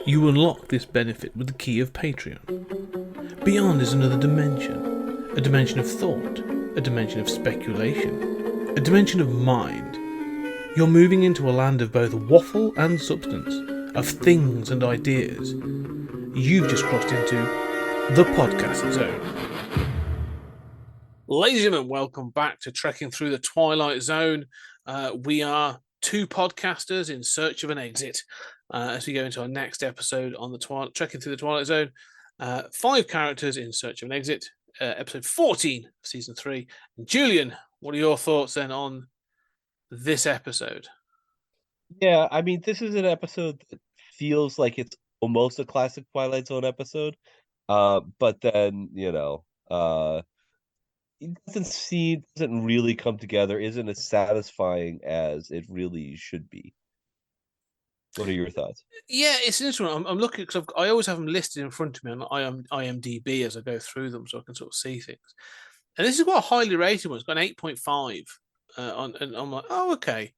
You unlock this benefit with the key of Patreon. Beyond is another dimension. A dimension of thought. A dimension of speculation. A dimension of mind. You're moving into a land of both waffle and substance. Of things and ideas. You've just crossed into the podcast zone. Ladies and gentlemen, welcome back to Trekking Through the Twilight Zone. We are two podcasters in search of an exit. As we go into our next episode on the Trekking Through the Twilight Zone, 5 characters in search of an exit, episode 14 of season 3. Julian, what are your thoughts then on this episode? Yeah, I mean, this is an episode that feels like it's almost a classic Twilight Zone episode, but then it doesn't really come together, isn't as satisfying as it really should be. What are your thoughts? Yeah, it's interesting. I'm looking because I always have them listed in front of me on IMDb as I go through them, so I can sort of see things. And this is quite a highly rated one. It's got an 8.5 and I'm like, oh, okay.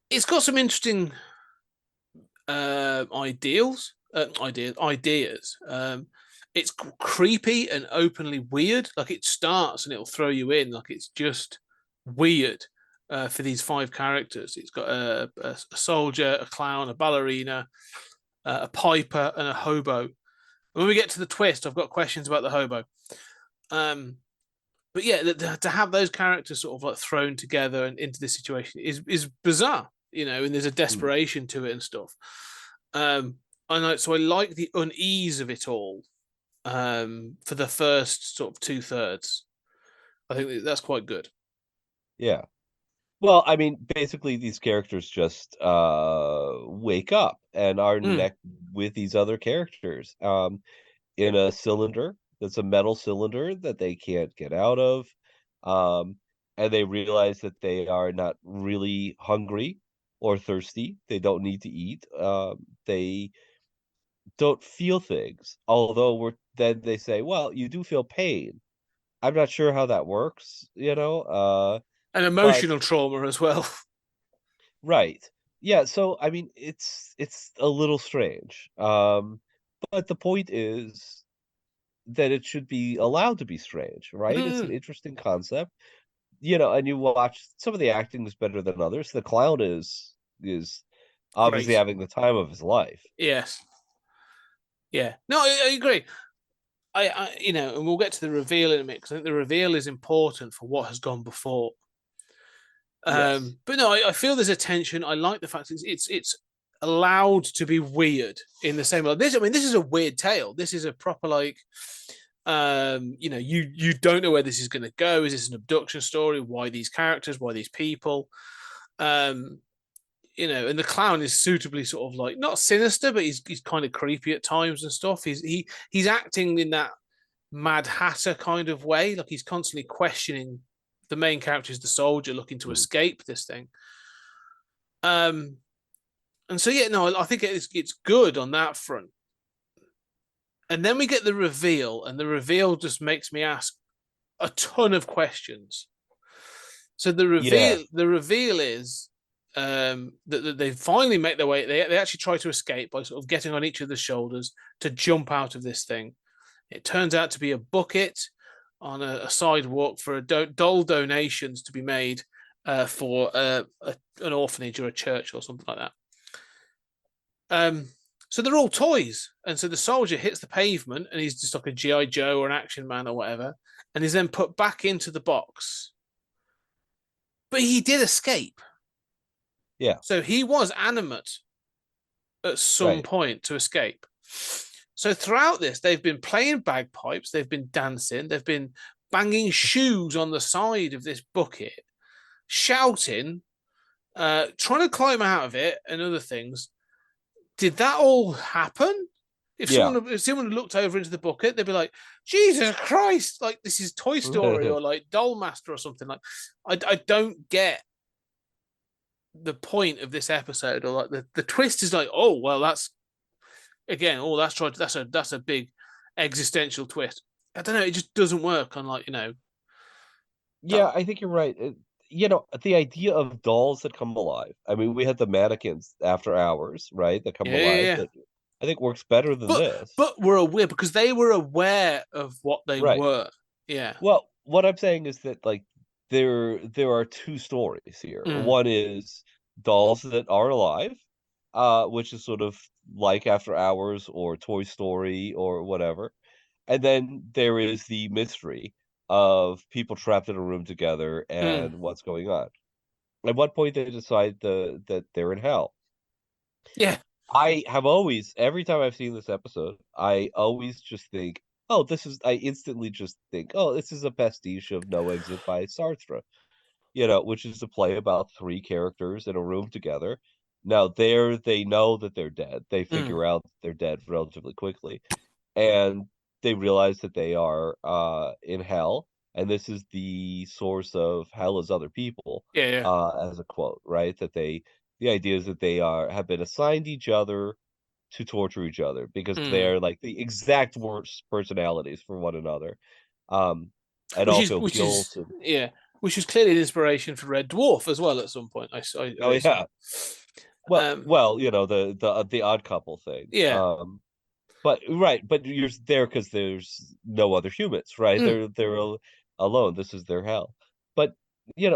It's got some interesting ideas. It's creepy and openly weird. Like it starts and it'll throw you in. Like it's just weird. For these 5 characters. It's got a soldier, a clown, a ballerina, a piper, and a hobo. When we get to the twist, I've got questions about the hobo. But yeah, to have those characters sort of like thrown together and into this situation is bizarre, and there's a desperation to it and stuff. So I like the unease of it all for the first sort of 2/3. I think that's quite good. Yeah. Well, I mean, basically, these characters just wake up and are neck with these other characters in a cylinder that's a metal cylinder that they can't get out of. And they realize that they are not really hungry or thirsty. They don't need to eat. They don't feel things. Although then they say, well, you do feel pain. I'm not sure how that works, An emotional trauma as well. Right. Yeah, so I mean it's a little strange. But the point is that it should be allowed to be strange, right? It's an interesting concept. And you watch some of the acting is better than others. The clown is obviously Great. having the time of his life. Yes. Yeah. No, I agree. And we'll get to the reveal in a minute because I think the reveal is important for what has gone before. Yes. But no, I feel there's a tension. I like the fact it's allowed to be weird in the same way. This is a weird tale. This is a proper you don't know where this is going to go. Is this an abduction story? Why these characters? Why these people? And the clown is suitably sort of like not sinister, but he's kind of creepy at times and stuff. He's acting in that Mad Hatter kind of way, like he's constantly questioning the main character is the soldier looking to escape this thing. And so yeah, no, I think it's good on that front. And then we get the reveal, and the reveal just makes me ask a ton of questions. So the reveal is that they finally make their way. They actually try to escape by sort of getting on each other's shoulders to jump out of this thing. It turns out to be a bucket on a sidewalk for doll donations to be made for an orphanage or a church or something like that. So they're all toys. And so the soldier hits the pavement and he's just like a G.I. Joe or an action man or whatever. And he's then put back into the box. But he did escape. Yeah. So he was animate at some point to escape. So throughout this, they've been playing bagpipes, they've been dancing, they've been banging shoes on the side of this bucket, shouting, trying to climb out of it and other things. Did that all happen? If someone looked over into the bucket, they'd be like, Jesus Christ, like this is Toy Story or like Doll Master or something. Like, I don't get the point of this episode, or like the twist is like, oh well, that's a big existential twist. I don't know, it just doesn't work on Yeah, I think you're right. the idea of dolls that come alive. I mean, we had the mannequins after hours, right? That come Yeah, yeah, alive yeah. that I think works better than But this. but we're aware because they were aware of what they Right. were. Yeah. Well, what I'm saying is that like there are two stories here. Mm, One is dolls that are alive, which is sort of like After Hours or Toy Story or whatever. And then there is the mystery of people trapped in a room together mm. and what's going on. At what point they decide that they're in hell. Yeah. I have always, every time I've seen this episode, I always just think, oh, I instantly just think, oh, this is a pastiche of No Exit by Sartre, which is a play about three characters in a room together. Now, they know that they're dead. They Mm. figure out they're dead relatively quickly, and they realize that they are in hell, and this is the source of hell is other people, Yeah, yeah. as a quote, right? The idea is that they have been assigned each other to torture each other because Mm. they're like the exact worst personalities for one another, um, and Which all is feel which is guilt and yeah, which is clearly an inspiration for Red Dwarf as well. At some point, I oh read yeah, somewhere. well, Um, the Odd Couple thing, yeah. but right, but you're there because there's no other humans, right? Mm. Alone. This is their hell. But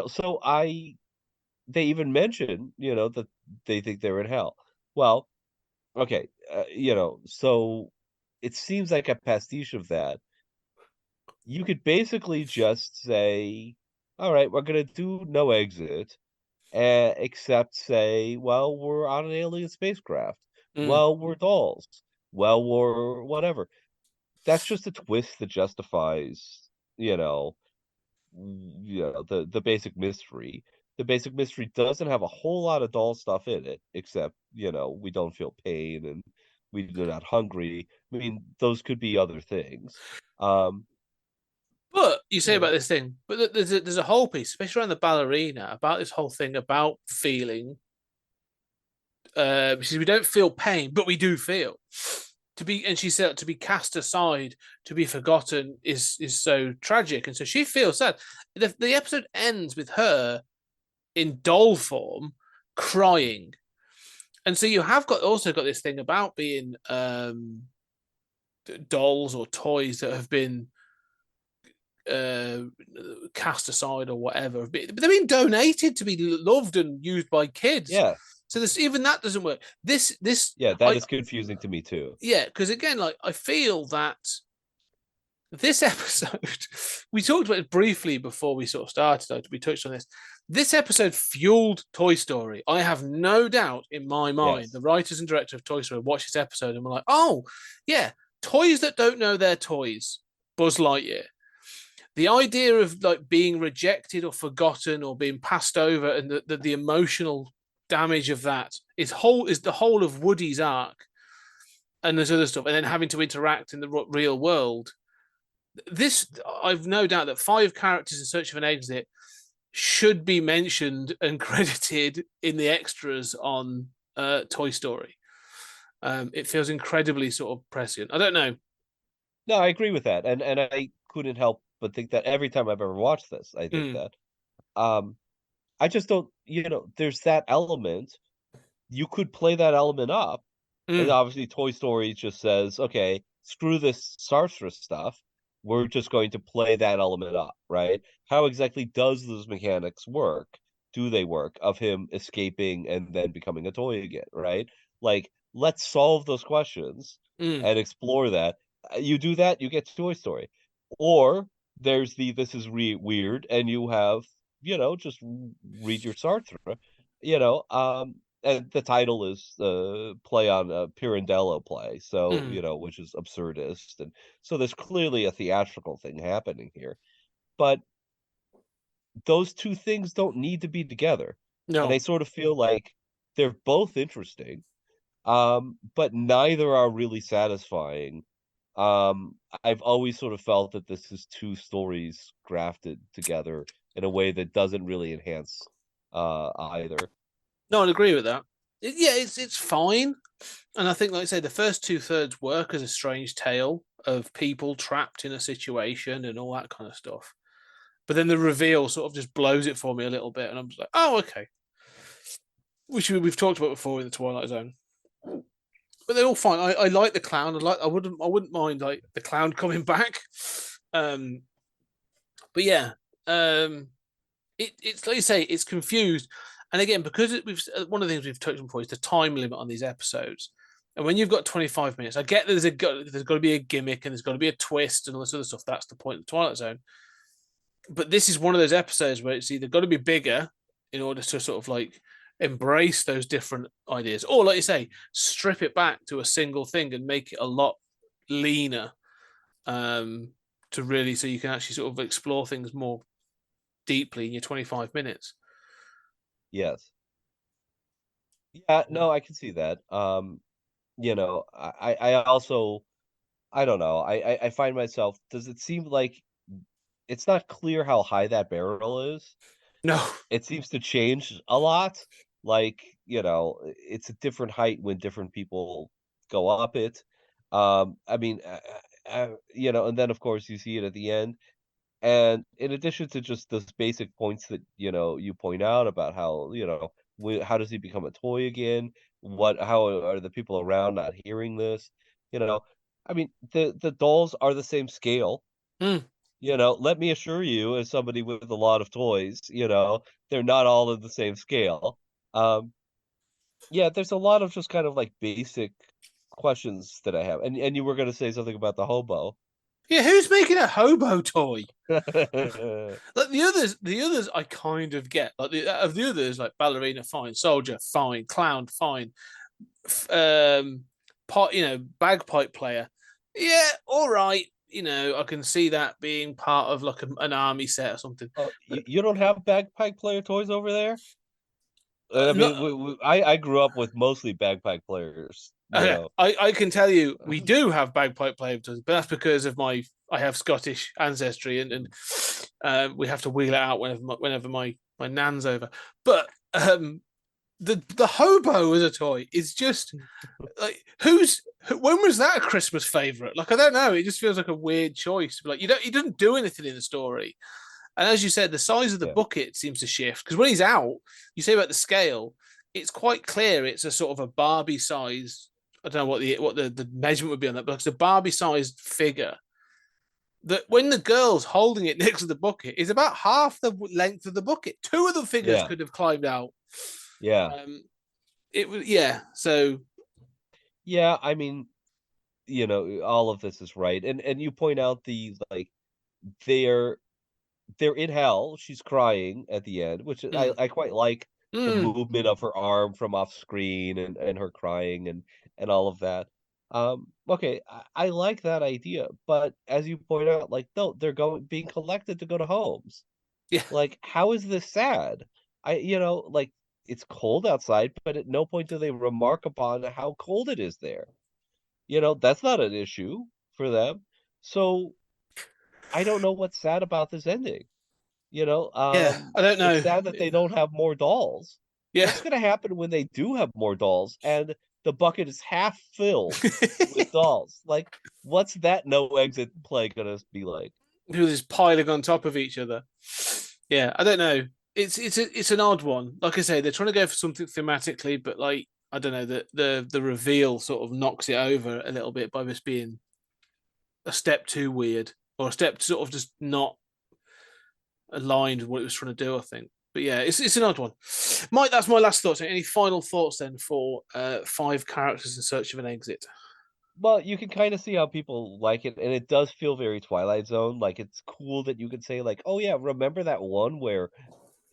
so they even mention, that they think they're in hell. Well, okay, so it seems like a pastiche of that. You could basically just say, all right, we're gonna do No Exit, except say, well, we're on an alien spacecraft. Mm. Well, we're dolls. Well, we're whatever. That's just a twist that justifies, the basic mystery. The basic mystery doesn't have a whole lot of doll stuff in it, except, we don't feel pain and we're not hungry. I mean, those could be other things. Um, But you say you about know, this thing, but there's a whole piece, especially around the ballerina, about this whole thing about feeling. She says we don't feel pain, but we do feel. And she said to be cast aside, to be forgotten is so tragic, and so she feels sad. The episode ends with her in doll form, crying, and so you have got this thing about being dolls or toys that have been uh, cast aside or whatever, but they're being donated to be loved and used by kids. yeah, So this even that doesn't work. This yeah, that I is confusing to me too. yeah, because again, like I feel that this episode, we talked about it briefly before we sort of started. Like, we touched on this. This episode fueled Toy Story. I have no doubt in my mind. The Yes. writers and director of Toy Story watched this episode and were like, "Oh, yeah, toys that don't know they're toys." Buzz Lightyear. The idea of like being rejected or forgotten or being passed over, and the emotional damage of that is the whole of Woody's arc, and there's other stuff, and then having to interact in the real world. This, I've no doubt that 5 characters in search of an exit should be mentioned and credited in the extras on Toy Story. It feels incredibly sort of prescient. I don't know. No, I agree with that. And I couldn't help but think that every time I've ever watched this, I think Mm, that. Um, I just don't, there's that element. You could play that element up. And mm, obviously Toy Story just says, okay, screw this Sartre stuff. We're just going to play that element up, right? How exactly does those mechanics work? Do they work of him escaping and then becoming a toy again, right? Like, let's solve those questions mm, and explore that. You do that, you get Toy Story. Or there's this is weird, and you have, just read your Sartre, and the title is play on a Pirandello play, so mm. which is absurdist, and so there's clearly a theatrical thing happening here. But those two things don't need to be together, and I No, sort of feel like they're both interesting, but neither are really satisfying. I've always sort of felt that this is two stories grafted together in a way that doesn't really enhance either. no, I'd agree with that. Yeah, it's fine, and I think, like I say, the first 2/3 work as a strange tale of people trapped in a situation and all that kind of stuff. But then the reveal sort of just blows it for me a little bit, and I'm just like, oh, okay. Which we've talked about before in the Twilight Zone. But they're all fine. I like the clown. I wouldn't mind like the clown coming back. But yeah, it's like you say, it's confused. And again, because we've one of the things we've touched on before is the time limit on these episodes. And when you've got 25 minutes, I get that there's got to be a gimmick and there's got to be a twist and all this other stuff. That's the point of the Twilight Zone. But this is one of those episodes where it's either got to be bigger in order to sort of like embrace those different ideas, or like you say, strip it back to a single thing and make it a lot leaner, to really so you can actually sort of explore things more deeply in your 25 minutes. Yes. Yeah, no, I can see that. I also, I don't know. I find myself, does it seem like it's not clear how high that barrel is? No. It seems to change a lot. Like, it's a different height when different people go up it. I mean, and then of course you see it at the end. And in addition to just those basic points that, you point out about how, how does he become a toy again? How are the people around not hearing this? You know, I mean, the dolls are the same scale. Mm. Let me assure you, as somebody with a lot of toys, they're not all of the same scale. Yeah, there's a lot of just kind of like basic questions that I have. And you were going to say something about the hobo. Yeah, who's making a hobo toy? Like the others I kind of get. Like of the others, like ballerina, fine, soldier, fine, clown, fine, bagpipe player, yeah, all right. I can see that being part of like an army set or something. Oh, you don't have bagpipe player toys over there? I Not, mean, I grew up with mostly bagpipe players. okay, I can tell you we do have bagpipe players, but that's because of I have Scottish ancestry, and we have to wheel it out whenever my nan's over. But the hobo as a toy is just like when was that a Christmas favorite? Like, I don't know. It just feels like a weird choice. Like, he doesn't do anything in the story. And as you said, the size of the Yeah. bucket seems to shift because when he's out, you say about the scale, it's quite clear it's a sort of a Barbie size. I don't know what the measurement would be on that, but it's a Barbie sized figure. That when the girl's holding it next to the bucket is about half the length of the bucket. Two of the figures Yeah. could have climbed out. Yeah. It was so. Yeah, I mean, all of this is right. And you point out they're they're in hell. She's crying at the end, which I quite like the movement of her arm from off screen and her crying and all of that. Okay, I like that idea, but as you point out, like, no, they're being collected to go to homes. Yeah. Like, how is this sad? Like, it's cold outside, but at no point do they remark upon how cold it is there. That's not an issue for them. So I don't know what's sad about this ending. Yeah, I don't It's know. sad that they don't have more dolls. Yeah. What's gonna happen when they do have more dolls and the bucket is half filled with dolls? Like, what's that no exit play gonna be like? Who is piling on top of each other. Yeah, I don't know. It's an odd one. Like I say, they're trying to go for something thematically, but like I don't know, the reveal sort of knocks it over a little bit by just being a step too weird or a step sort of just not aligned with what it was trying to do, I think. But yeah, it's an odd one. Mike, that's my last thoughts. Any final thoughts then for 5 characters in search of an exit? Well, you can kind of see how people like it, and it does feel very Twilight Zone. Like, it's cool that you can say, like, oh yeah, remember that one where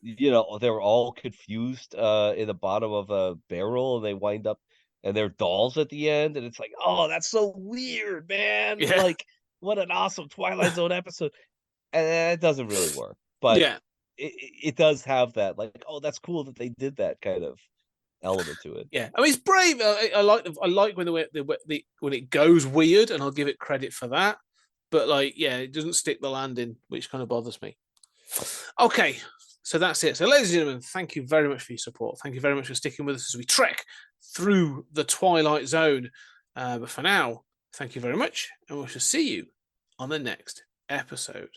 they were all confused in the bottom of a barrel and they wind up and they're dolls at the end, and it's like, oh, that's so weird, man. Yeah. Like, what an awesome Twilight Zone episode. And it doesn't really work, but Yeah. it does have that, like, oh, that's cool that they did that kind of element to it. Yeah, I mean it's brave. I like when when it goes weird, and I'll give it credit for that. But like, yeah, it doesn't stick the landing, which kind of bothers me. Okay, so that's it. So, ladies and gentlemen, thank you very much for your support. Thank you very much for sticking with us as we trek through the Twilight Zone. But for now, thank you very much, and we shall see you on the next episode.